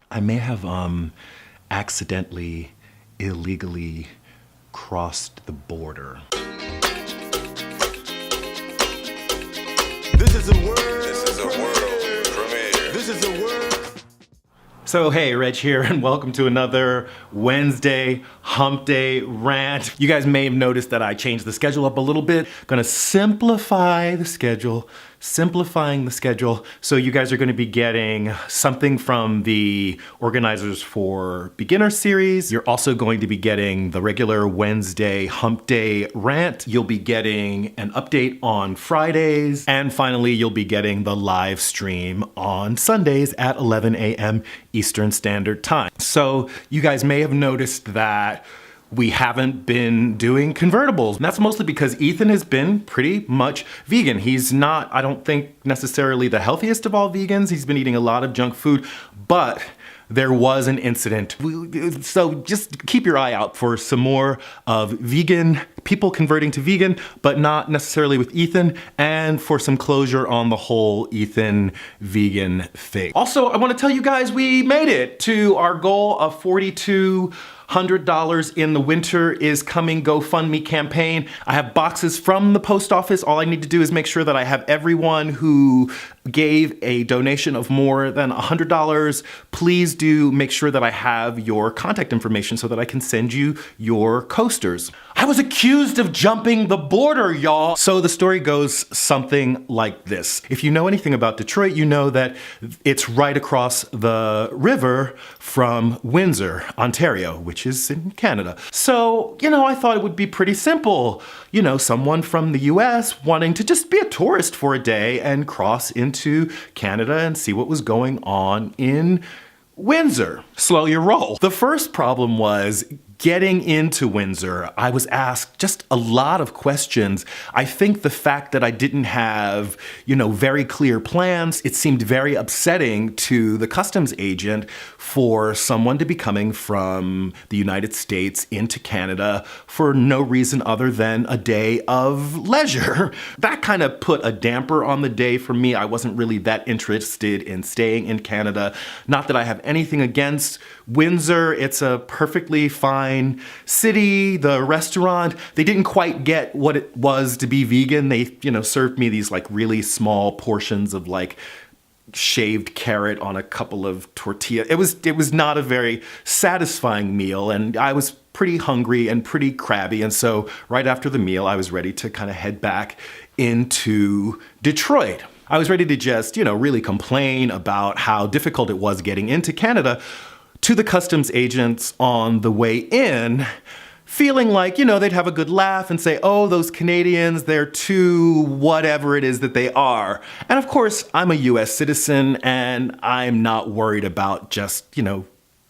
I may have accidentally, illegally crossed the border. This is a world premiere. This is a world. So hey, Reg here, and welcome to another Wednesday Hump Day rant. You guys may have noticed that I changed the schedule up a little bit. Gonna simplify the schedule, simplifying the schedule. So you guys are gonna be getting something from the organizers for beginner series. You're also going to be getting the regular Wednesday Hump Day rant. You'll be getting an update on Fridays. And finally, you'll be getting the live stream on Sundays at 11 a.m. Eastern Standard Time. So you guys may have noticed that we haven't been doing convertibles. And that's mostly because Ethan has been pretty much vegan. He's not, I don't think, necessarily the healthiest of all vegans. He's been eating a lot of junk food, but there was an incident. So just keep your eye out for some more of vegan people converting to vegan, but not necessarily with Ethan, and for some closure on the whole Ethan vegan thing. Also, I want to tell you guys we made it to our goal of $4,200 in the winter is coming GoFundMe campaign. I have boxes from the post office. All I need to do is make sure that I have everyone who gave a donation of more than $100. Please do make sure that I have your contact information so that I can send you your coasters. I was accused of jumping the border, y'all. So the story goes something like this. If you know anything about Detroit, you know that it's right across the river from Windsor, Ontario, which is in Canada. So, I thought it would be pretty simple. Someone from the U.S. wanting to just be a tourist for a day and cross into Canada and see what was going on in Windsor. Slow your roll. The first problem was getting into Windsor. I was asked just a lot of questions. I think the fact that I didn't have, very clear plans, it seemed very upsetting to the customs agent for someone to be coming from the United States into Canada for no reason other than a day of leisure. That kind of put a damper on the day for me. I wasn't really that interested in staying in Canada. Not that I have anything against Windsor. It's a perfectly fine city. The restaurant, they didn't quite get what it was to be vegan. They, served me these really small portions of shaved carrot on a couple of tortillas. It was not a very satisfying meal, and I was pretty hungry and pretty crabby. And so right after the meal, I was ready to kind of head back into Detroit. I was ready to just, really complain about how difficult it was getting into Canada to the customs agents on the way in, feeling like, they'd have a good laugh and say, oh, those Canadians, they're too whatever it is that they are. And of course, I'm a US citizen and I'm not worried about just,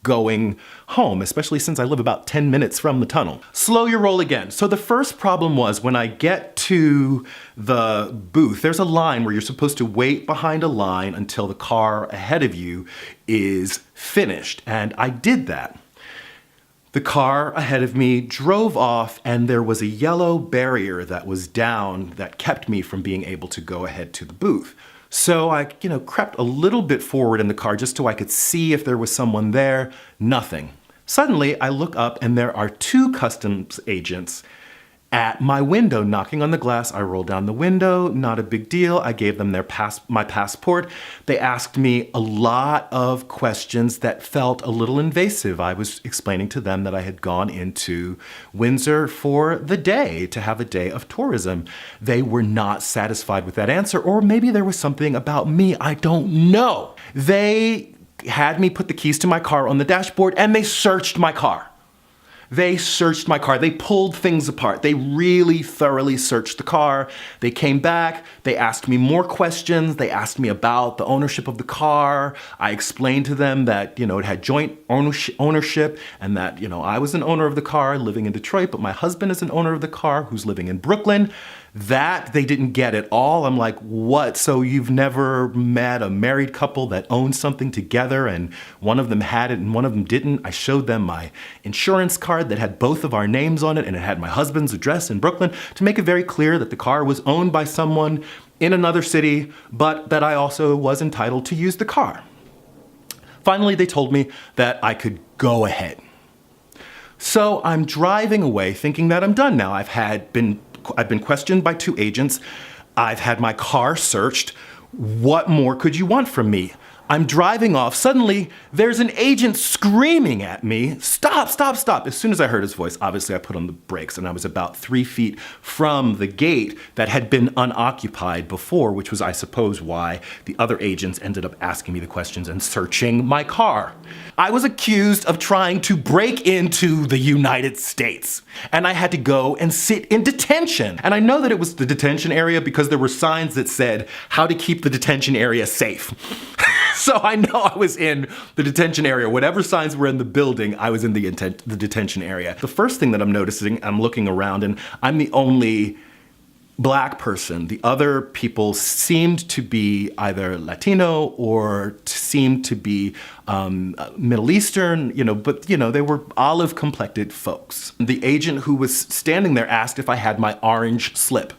going home, especially since I live about 10 minutes from the tunnel. Slow your roll again. So the first problem was when I get to the booth, there's a line where you're supposed to wait behind a line until the car ahead of you is finished. And I did that. The car ahead of me drove off and there was a yellow barrier that was down that kept me from being able to go ahead to the booth. So I, crept a little bit forward in the car just so I could see if there was someone there. Nothing. Suddenly, I look up and there are two customs agents at my window knocking on the glass. I roll down the window, not a big deal. I gave them my passport. They asked me a lot of questions that felt a little invasive. I was explaining to them that I had gone into Windsor for the day, to have a day of tourism. They were not satisfied with that answer, or maybe there was something about me, I don't know. They had me put the keys to my car on the dashboard and they searched my car. They searched my car. They pulled things apart. They really thoroughly searched the car. They came back. They asked me more questions. They asked me about the ownership of the car. I explained to them that, it had joint ownership and that, I was an owner of the car living in Detroit, but my husband is an owner of the car who's living in Brooklyn. That they didn't get at all. I'm like, what? So you've never met a married couple that owned something together and one of them had it and one of them didn't? I showed them my insurance card that had both of our names on it and it had my husband's address in Brooklyn to make it very clear that the car was owned by someone in another city, but that I also was entitled to use the car. Finally, they told me that I could go ahead. So I'm driving away thinking that I'm done now. I've been questioned by 2 agents. I've had my car searched. What more could you want from me? I'm driving off. Suddenly, there's an agent screaming at me, "Stop, stop, stop." As soon as I heard his voice, obviously I put on the brakes, and I was about 3 feet from the gate that had been unoccupied before, which was, I suppose, why the other agents ended up asking me the questions and searching my car. I was accused of trying to break into the United States, and I had to go and sit in detention. And I know that it was the detention area because there were signs that said how to keep the detention area safe. So I know I was in the detention area. Whatever signs were in the building, I was in the detention area. The first thing that I'm noticing, I'm looking around, and I'm the only Black person. The other people seemed to be either Latino or seemed to be Middle Eastern, but they were olive-complected folks. The agent who was standing there asked if I had my orange slip.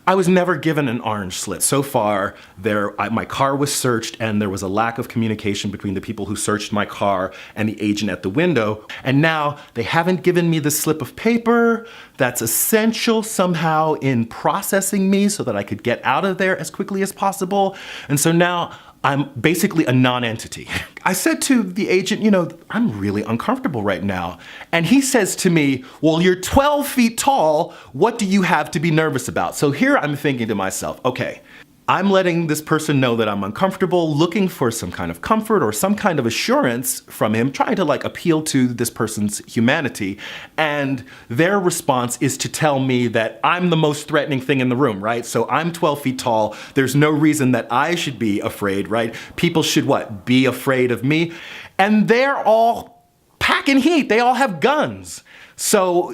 I was never given an orange slip. So far, my car was searched, and there was a lack of communication between the people who searched my car and the agent at the window. And now they haven't given me the slip of paper that's essential somehow in processing me so that I could get out of there as quickly as possible. And so now I'm basically a non-entity. I said to the agent, I'm really uncomfortable right now. And he says to me, well, you're 12 feet tall. What do you have to be nervous about? So here I'm thinking to myself, okay, I'm letting this person know that I'm uncomfortable, looking for some kind of comfort or some kind of assurance from him, trying to appeal to this person's humanity. And their response is to tell me that I'm the most threatening thing in the room, right? So I'm 12 feet tall. There's no reason that I should be afraid, right? People should be afraid of me. And they're all packing heat. They all have guns. So,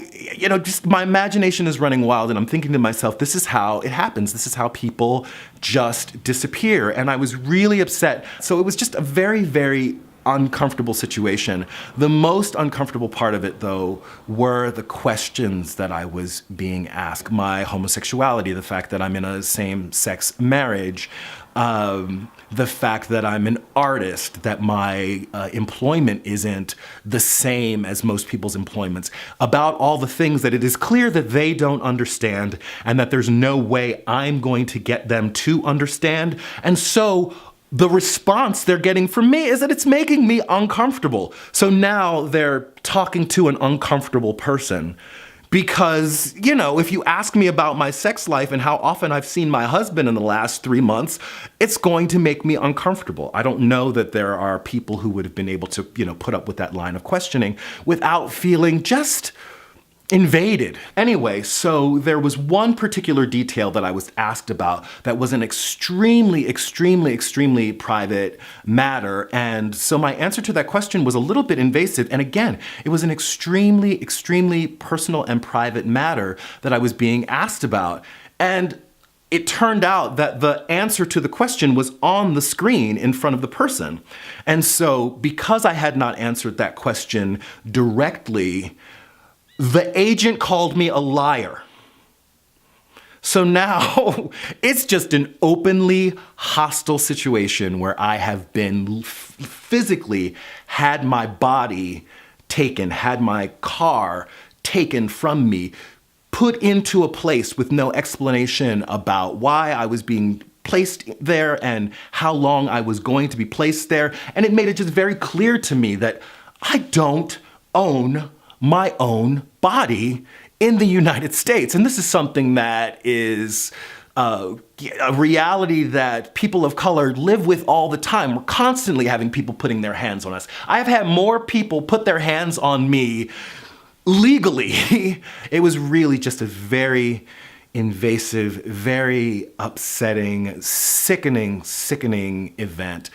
just my imagination is running wild, and I'm thinking to myself, this is how it happens. This is how people just disappear. And I was really upset. So it was just a very, very uncomfortable situation. The most uncomfortable part of it, though, were the questions that I was being asked. My homosexuality, the fact that I'm in a same-sex marriage, the fact that I'm an artist, that my employment isn't the same as most people's employments, about all the things that it is clear that they don't understand and that there's no way I'm going to get them to understand. And so the response they're getting from me is that it's making me uncomfortable. So now they're talking to an uncomfortable person. Because, if you ask me about my sex life and how often I've seen my husband in the last 3 months, it's going to make me uncomfortable. I don't know that there are people who would have been able to, put up with that line of questioning without feeling just invaded. Anyway, so there was one particular detail that I was asked about that was an extremely, extremely, extremely private matter. And so my answer to that question was a little bit invasive. And again, it was an extremely, extremely personal and private matter that I was being asked about. And it turned out that the answer to the question was on the screen in front of the person. And so because I had not answered that question directly, the agent called me a liar. So now it's just an openly hostile situation where I have been physically had my body taken, had my car taken from me, put into a place with no explanation about why I was being placed there and how long I was going to be placed there. And it made it just very clear to me that I don't own my own body in the United States. And this is something that is a reality that people of color live with all the time. We're constantly having people putting their hands on us. I've had more people put their hands on me legally. It was really just a very invasive, very upsetting, sickening event.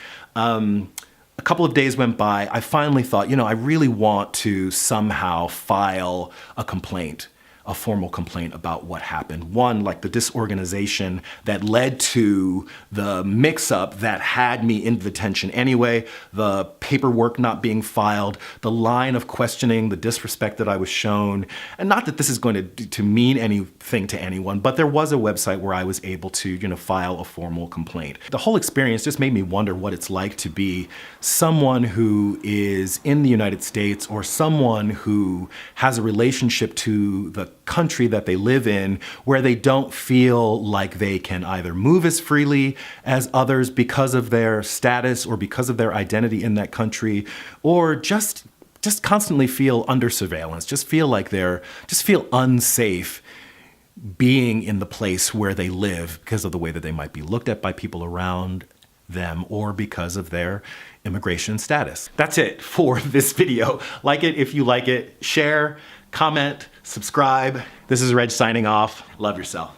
A couple of days went by. I finally thought, I really want to somehow file a complaint a formal complaint about what happened. One, like the disorganization that led to the mix-up that had me in detention anyway, the paperwork not being filed, the line of questioning, the disrespect that I was shown. And not that this is going to mean anything to anyone, but there was a website where I was able to, file a formal complaint. The whole experience just made me wonder what it's like to be someone who is in the United States or someone who has a relationship to the country that they live in where they don't feel like they can either move as freely as others because of their status or because of their identity in that country, or just constantly feel under surveillance, just feel unsafe being in the place where they live because of the way that they might be looked at by people around them or because of their immigration status. That's it for this video. Like it if you like it, share, comment, subscribe. This is Reg signing off. Love yourself.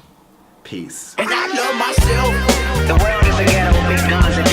Peace. And I love myself. The world is a ghetto with guns and